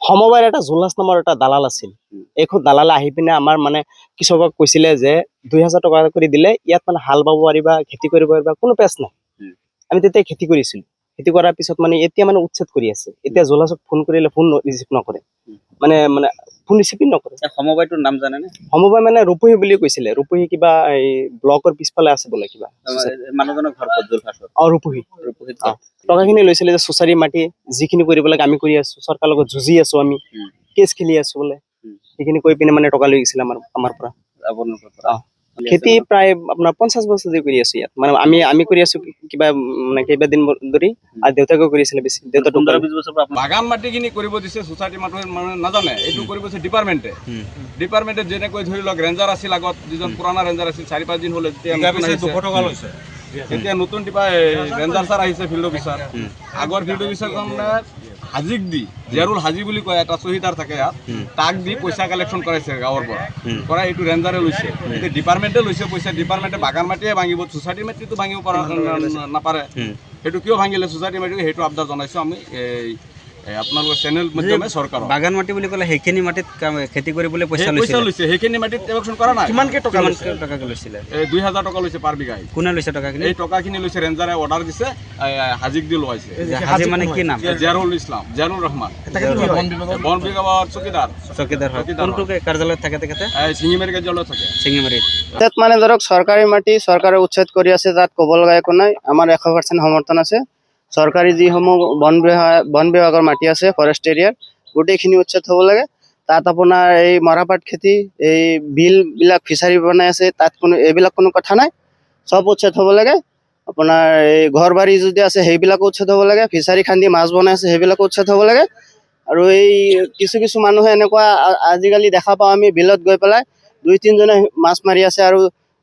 সমবায়ৰ এটা জুলাস নামৰ এটা দালাল আছিল। এইখন দালালে আহি পিনে আমাৰ মানে কৃষকক কৈছিলে যে 2000 টকা কৰি দিলে ইয়াত মানে হাল বাব পাৰিবা, খেতি কৰিব পাৰিবা, কোনো পেচ নাই। আমি তেতিয়া খেতি কৰিছিলো। খেতি কৰাৰ পিছত মানে এতিয়া মানে উচ্ছেদ কৰি আছে। এতিয়া জুলাসক ফোন কৰিলে ফোন ৰিচিভ নকৰে, মানে ফোন ৰিচিভ নকৰে। সমবায়টোৰ নাম জানেনে? সমবায় মানে ৰূপহী বুলি কৈছিলে। ৰূপহী কিবা এই ব্লকৰ পিছফালে আছে বোলে কিবা। মানুহজনৰ ঘৰ ক'ত? জলফাছত। ৰূপহী টকাখিনি লৈছিলে যে চুচাৰি মাটি যিখিনি কৰিব লাগে আমি কৰি আছো, চৰকাৰৰ লগত যুঁজি আছো, আমি কেছ খেলি আছো বোলে, সেইখিনি কৈ পিনে মানে টকা লৈ গৈছিলে আমাৰ পৰা। খেতি প্ৰায় আপোনাৰ 50 বছৰ ধৰি কৰি আছো ইয়াত। মানে আমি কৰি আছো কিবা মানে কেইবাদিন ধৰি, আৰু দেউতাকেও কৰিছিলে বেছি। দেউতা 15-20 বছৰ পৰা বাগান মাটিখিনি কৰিব দিছে, সোসাইটি মানুহে নাজানে। এইটো কৰিব দিছে ডিপাৰ্টমেণ্টে যেনেকৈ ধৰি লওক ৰেঞ্জাৰ আছিল আগত, যিজন পুৰণা ৰেঞ্জাৰ আছিল 4-5 দিন হ'ল, এতিয়া নতুন ৰেঞ্জাৰ ছাৰ আহিছে, ফিল্ড অফিচাৰ। আগৰ ফিল্ড অফিচাৰজনে হাজিক দি, জিয়াৰুল হাজি বুলি কয়, এটা চহীদাৰ থাকে ইয়াত, তাক দি পইচা কালেকশ্যন কৰাইছে গাঁৱৰ পৰা এইটো ৰেঞ্জাৰে লৈছে। ডিপাৰ্টমেণ্টে লৈছে পইচা, ডিপাৰ্টমেণ্টে বাগান মাটিয়ে ভাঙিব, সোসাইটি মাটিটো ভাঙিব নাপাৰে। সেইটো কিয় ভাঙিলে সোসাইটি মাটি, সেইটো আবদাৰ জনাইছোঁ আমি আপোনালোকৰ চেনেল মাধ্যমে চৰকাৰক। বাগান মাটি বুলি ক'লে সেইখিনি মাটিত খেতি কৰিবলৈ পইচা লৈছে, সেইখিনি মাটিত কালেকশ্যন কৰা নাই। কিমানকৈ টকা লৈছিলে? 2000 টকা লৈছে পাৰ বিঘাই। কোনে লৈছে টকাখিনি? এই টকাখিনি লৈছে ৰেঞ্জাৰে অৰ্ডাৰ দিছে, হাজিক দি লোৱাইছে। হাজি মানে কি নাম? জিয়াৰুল ৰহমান, বন বিভাগৰ চকীদাৰ হয়। কোনটো কাৰ্যালয়ত থাকে তেখেতে? শিঙিমাৰী কাৰ্যালয়ত থাকে। শিঙিমাৰীত মানে ধৰক চৰকাৰী মাটি চৰকাৰে উচ্ছেদ কৰি আছে, তাত ক'ব লগা একো নাই। আমাৰ 100% সমৰ্থন আছে। চৰকাৰী যিসমূহ বন বিভাগৰ মাটি আছে ফৰেষ্ট এৰিয়াৰ, গোটেইখিনি উচ্ছেদ হ'ব লাগে। তাত আপোনাৰ এই মৰাপাট খেতি, এই বিলবিলাক ফিচাৰী বনাই আছে, তাত এইবিলাক কোনো কথা নাই, চব উচ্ছেদ হ'ব লাগে। আপোনাৰ এই ঘৰ বাৰী যদি আছে সেইবিলাকো উচ্ছেদ হ'ব লাগে। ফিচাৰী খান্দি মাছ বনাই আছে সেইবিলাকো উচ্ছেদ হ'ব লাগে। আৰু এই কিছু মানুহে এনেকুৱা আজিকালি দেখা পাওঁ আমি, বিলত গৈ পেলাই 2-3জনে মাছ মাৰি আছে, আৰু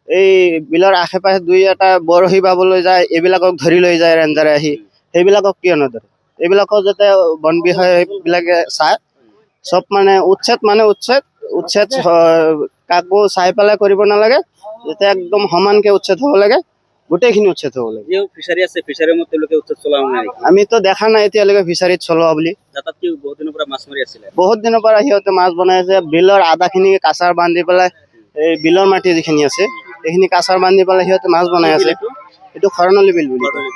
এই বিলৰ আশে পাশে 2-এটা বৰশী বাবলৈ যায়, এইবিলাকক ধৰি লৈ যায় ৰেঞ্জাৰে আহি। সেইবিলাকক কিয় নধৰে? এইবিলাকক যাতে বন বিভাগবিলাকে চায়। চব মানে উচ্ছেদ কাকো চাই পেলাই কৰিব নালাগে, যাতে একদম সমানকে উচ্ছেদ হ'ব লাগে, গোটেইখিনি উচ্ছেদ হ'ব লাগে। ফিচাৰী আছে, ফিচাৰীৰ মতে তেওঁলোকে উচ্ছেদ চলোৱা নাই? আমিতো দেখা নাই এতিয়ালৈকে ফিচাৰীত চলোৱা বুলি। তাত কি বহুত দিনৰ পৰা মাছ মাৰি আছিলে? বহুত দিনৰ পৰা সিহঁতে মাছ বনাই আছে। বিলৰ আধাখিনি কাছাৰ বান্ধি পেলাই, এই বিলৰ মাটি যিখিনি আছে সেইখিনি কাছাৰ বান্ধি পেলাই সিহঁতে মাছ বনাই আছে। এইটো খৰণলি বিল বুলি কয়।